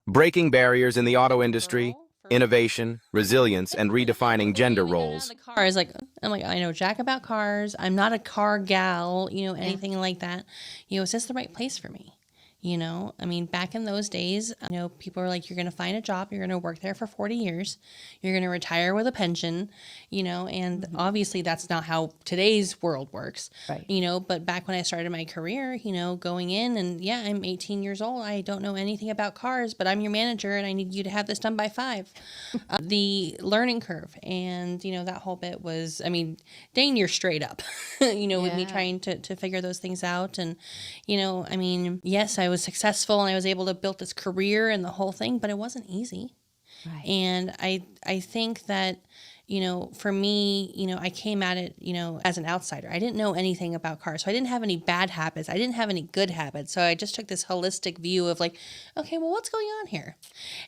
breaking barriers in the auto industry, girl for innovation, resilience, and redefining gender when I got out of roles. the car, I was like, I'm like, I know jack about cars. I'm not a car gal, anything like that. Is this the right place for me? I mean, back in those days, people were like, you're going to find a job, you're going to work there for 40 years, you're going to retire with a pension, and obviously that's not how today's world works, Right. But back when I started my career, going in and yeah, I'm 18 years old. I don't know anything about cars, but I'm your manager and I need you to have this done by 5. The learning curve and, that whole bit was, I mean, dang near straight up, with me Yeah. trying to figure those things out. And, I mean, yes, I was successful and I was able to build this career and the whole thing, but it wasn't easy. Right. And I think that, for me, I came at it, as an outsider. I didn't know anything about cars. So I didn't have any bad habits. I didn't have any good habits. So I just took this holistic view of like, okay, well, what's going on here?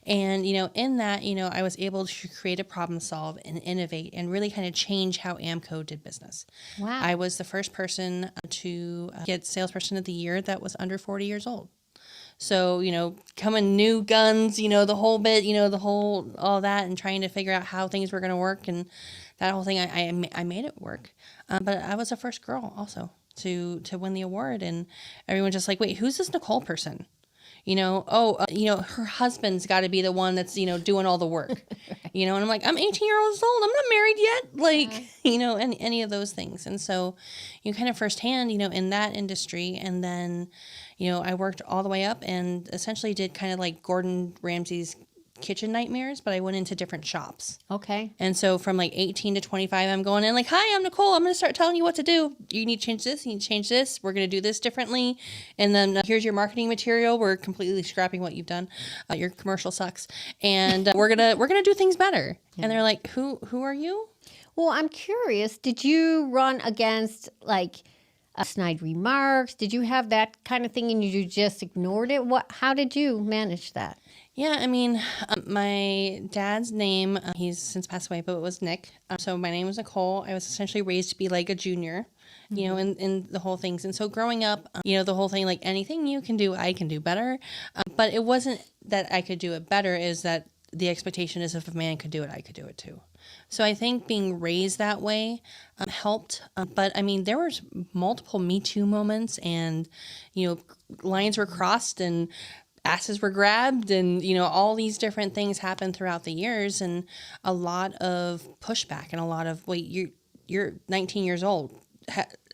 And, in that, I was able to create a problem solve and innovate and really kind of change how AMCO did business. Wow. I was the first person to get Salesperson of the Year that was under 40 years old. So, coming new guns, the whole bit, all that, and trying to figure out how things were going to work. And that whole thing, I made it work. But I was the first girl also to win the award. And everyone's just like, wait, who's this Nicole person? Her husband's got to be the one that's, doing all the work, and I'm like, I'm 18 years old. I'm not married yet. Like, any of those things. And so you kind of firsthand, in that industry. And then, I worked all the way up and essentially did kind of like Gordon Ramsay's kitchen nightmares, but I went into different shops. Okay. And so from like 18 to 25, I'm going in like, hi, I'm Nicole. I'm going to start telling you what to do. You need to change this. You need to change this. We're going to do this differently. And then here's your marketing material. We're completely scrapping what you've done. Your commercial sucks. And we're going to do things better. Yeah. And they're like, who are you? Well, I'm curious. Did you run against like snide remarks? Did you have that kind of thing and you just ignored it? How did you manage that? Yeah, I mean, my dad's name, he's since passed away, but it was Nick. So my name was Nicole. I was essentially raised to be like a junior, in the whole things. And so growing up, the whole thing, like anything you can do, I can do better. But it wasn't that I could do it better, is that the expectation is if a man could do it, I could do it too. So I think being raised that way helped. But I mean, there was multiple Me Too moments and, lines were crossed and asses were grabbed and, all these different things happened throughout the years and a lot of pushback and a lot of, wait, you're 19 years old.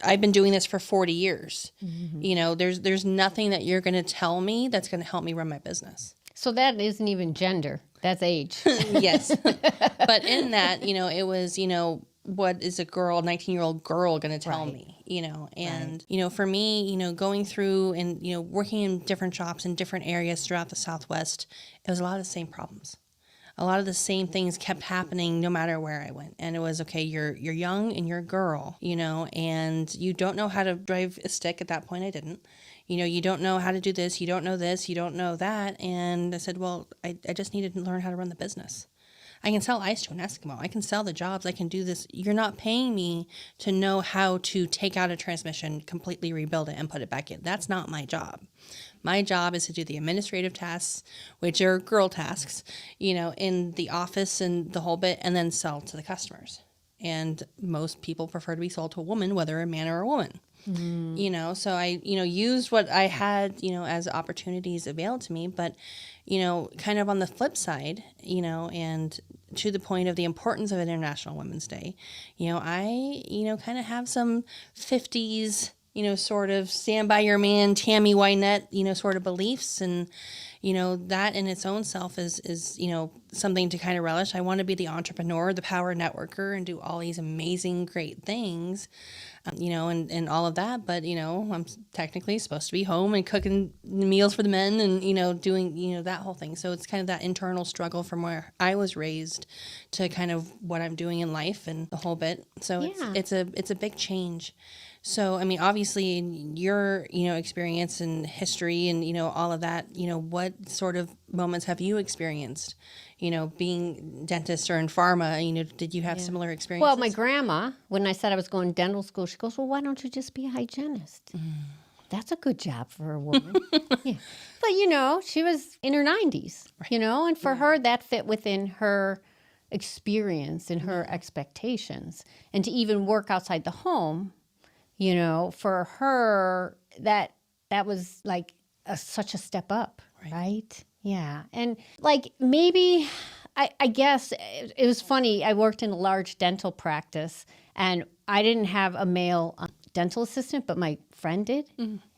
I've been doing this for 40 years. Mm-hmm. There's nothing that you're going to tell me that's going to help me run my business. So that isn't even gender. That's age. Yes. But in that, it was, what is a 19-year-old girl going to tell Right. me, and, for me, going through and, working in different shops in different areas throughout the Southwest, it was a lot of the same problems. A lot of the same things kept happening no matter where I went. And it was, okay, you're young and you're a girl, and you don't know how to drive a stick. At that point, I didn't. You don't know how to do this. You don't know this. You don't know that. And I said, well, I just needed to learn how to run the business. I can sell ice to an Eskimo. I can sell the jobs. I can do this. You're not paying me to know how to take out a transmission, completely rebuild it, and put it back in. That's not my job. My job is to do the administrative tasks, which are girl tasks, in the office and the whole bit, and then sell to the customers. And most people prefer to be sold to a woman, whether a man or a woman. Mm. So I, used what I had, as opportunities available to me, but, kind of on the flip side, and to the point of the importance of International Women's Day, I, kind of have some 50s, sort of stand by your man, Tammy Wynette, sort of beliefs. And, that in its own self is, something to kind of relish. I want to be the entrepreneur, the power networker, and do all these amazing, great things, and all of that. But, I'm technically supposed to be home and cooking meals for the men and, doing, that whole thing. So it's kind of that internal struggle from where I was raised to kind of what I'm doing in life and the whole bit. So Yeah. it's a big change. So, I mean, obviously in your, experience and history and, all of that, what sort of moments have you experienced, being dentist or in pharma, did you have similar experiences? Well, my grandma, when I said I was going to dental school, she goes, well, why don't you just be a hygienist? that's a good job for a woman. Yeah. But, she was in her 90s, and for her, that fit within her experience and her expectations. And to even work outside the home, for her, that was like such a step up, right? Yeah. And like maybe, I guess it was funny. I worked in a large dental practice and I didn't have a male dental assistant, but my friend did.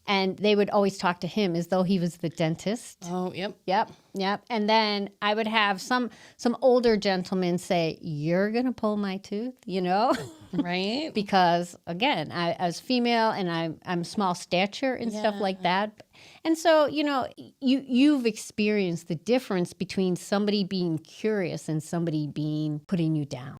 And they would always talk to him as though he was the dentist. Oh, yep. Yep. And then I would have some older gentlemen say, "You're going to pull my tooth," Right. because again, I was female and I'm small stature and stuff like that. And so, you've experienced the difference between somebody being curious and somebody putting you down.